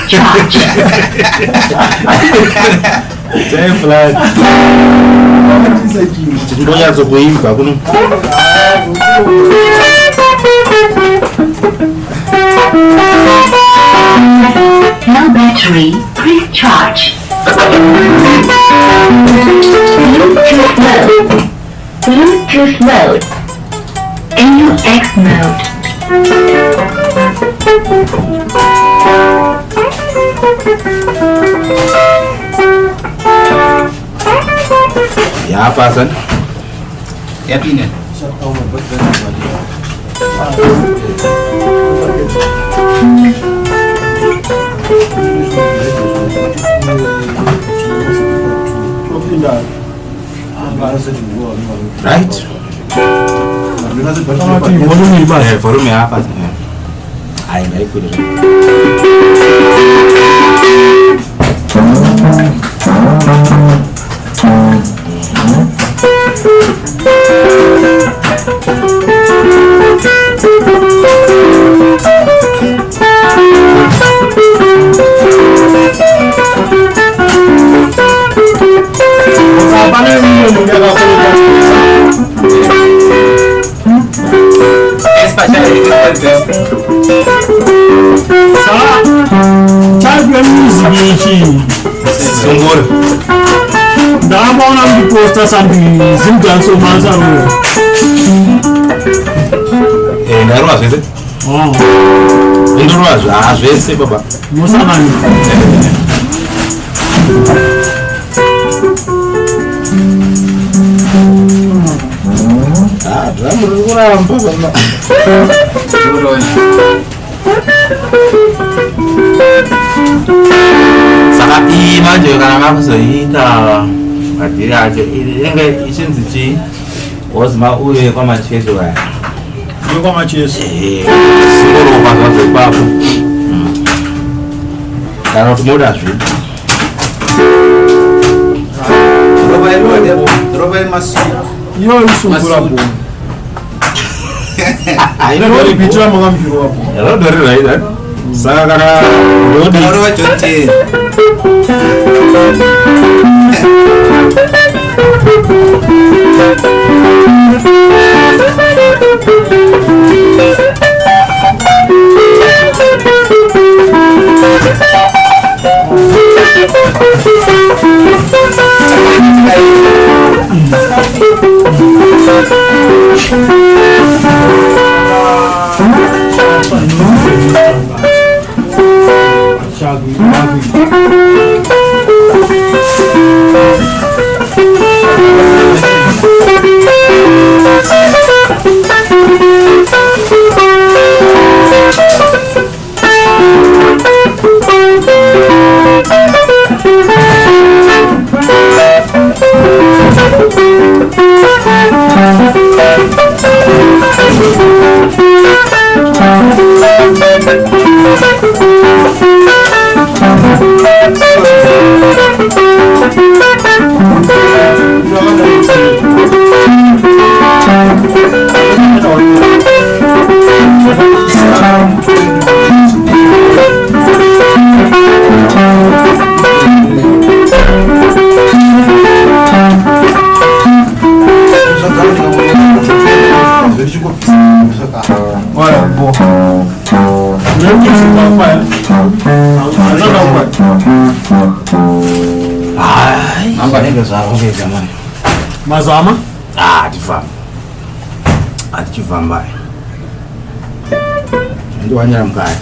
charge. Damn flat. Ngoja kuimba kuno. No battery, please charge. Bluetooth mode. Bluetooth mode. AUX mode. Ya apa san? Ya pine. Right? Volume apa? Ai naik kudu. Sungguh. Dah mau nak di poster sambil zindan so masa lu. Naruh aja tu. Oh. Naruh aja sih bapa. Masa mana? Kurang apa bapa? Sangat ima je kan aku seita. Hati aja ini enggak isin sih. Was mau kau macam tu kan? Eu como atis. Seguro pasal sebab. Kalau mudah sih. Terobay masih. Yo isso pura bom. Ayo Dari bicara mengambil apa? Kalau dari lain kan. Saya karena Dodi. Orang cuci. Mazama? Atifamba. Ndio wanyama mkali.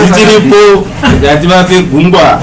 Titiripo jadi mati gumba.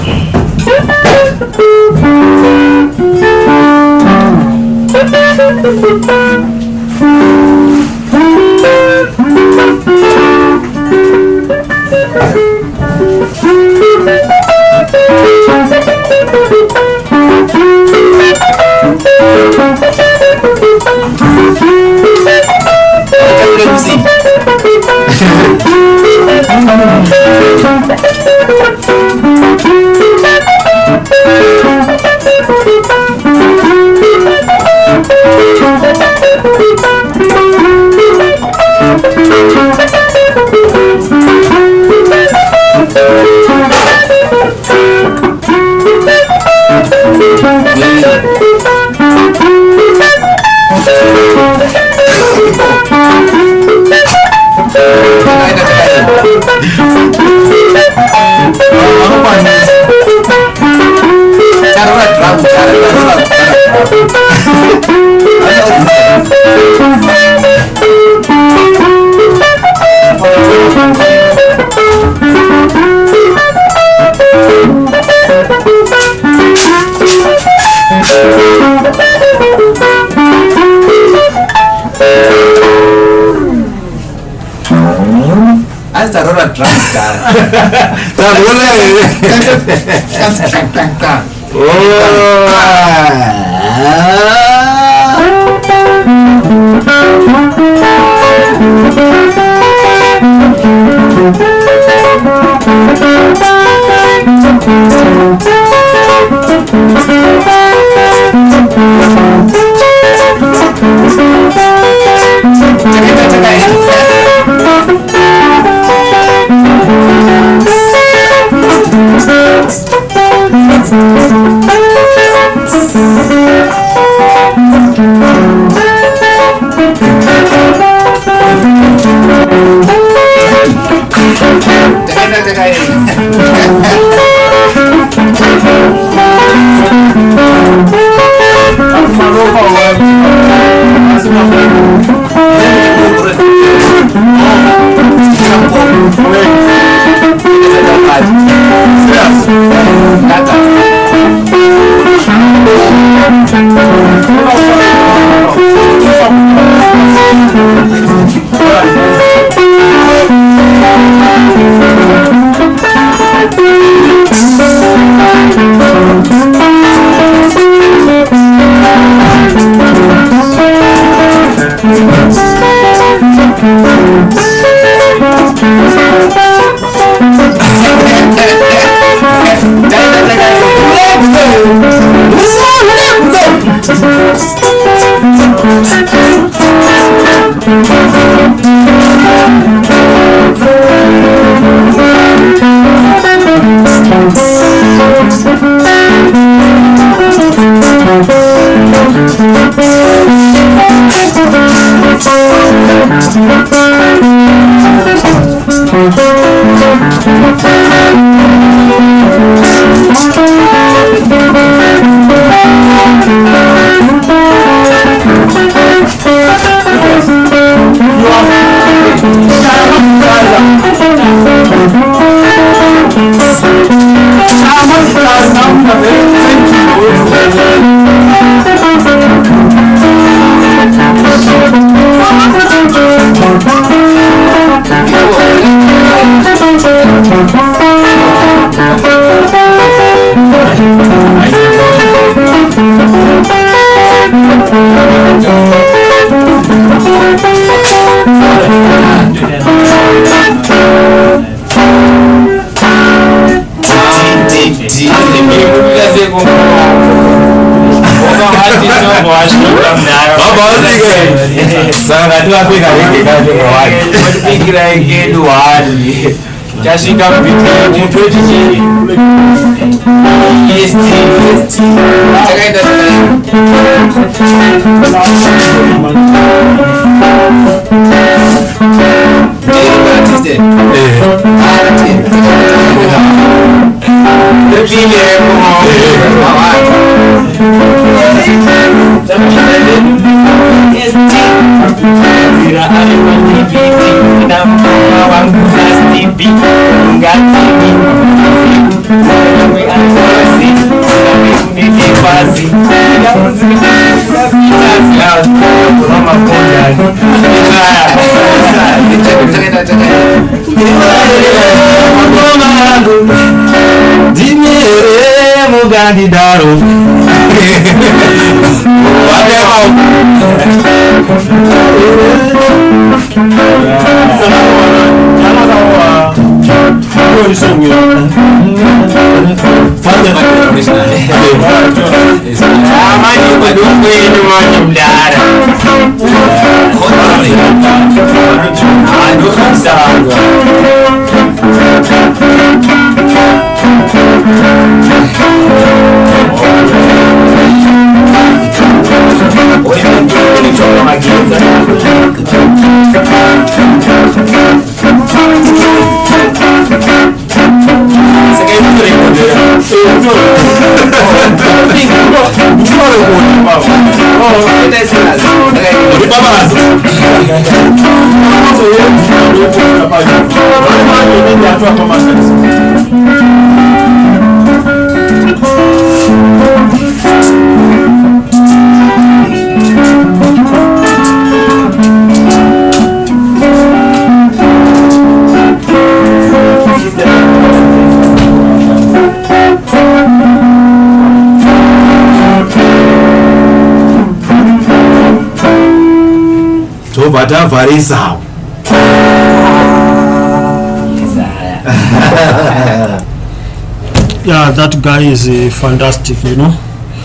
Yeah, that guy is fantastic, you know.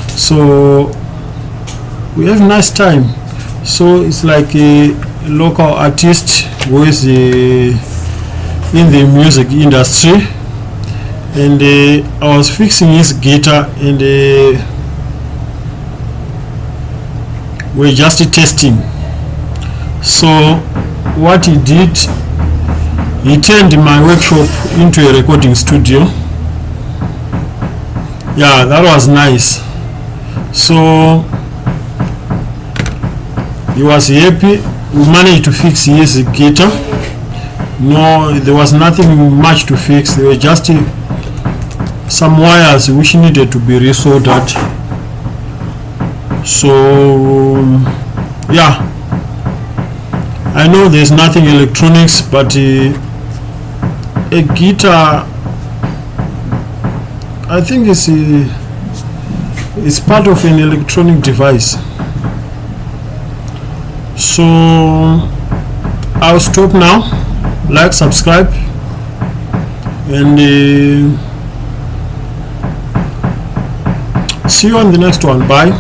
So we have a nice time. So it's like a local artist who is in the music industry, and I was fixing his guitar, and we're just testing. So what he did, he turned my workshop into a recording studio. Yeah, that was nice. So he was happy. We managed to fix his guitar. No, there was nothing much to fix. There were just some wires which needed to be resoldered. So yeah, I know there's nothing electronics, but a guitar, I think it's part of an electronic device. So I'll stop now. Like, subscribe, and see you on the next one. Bye.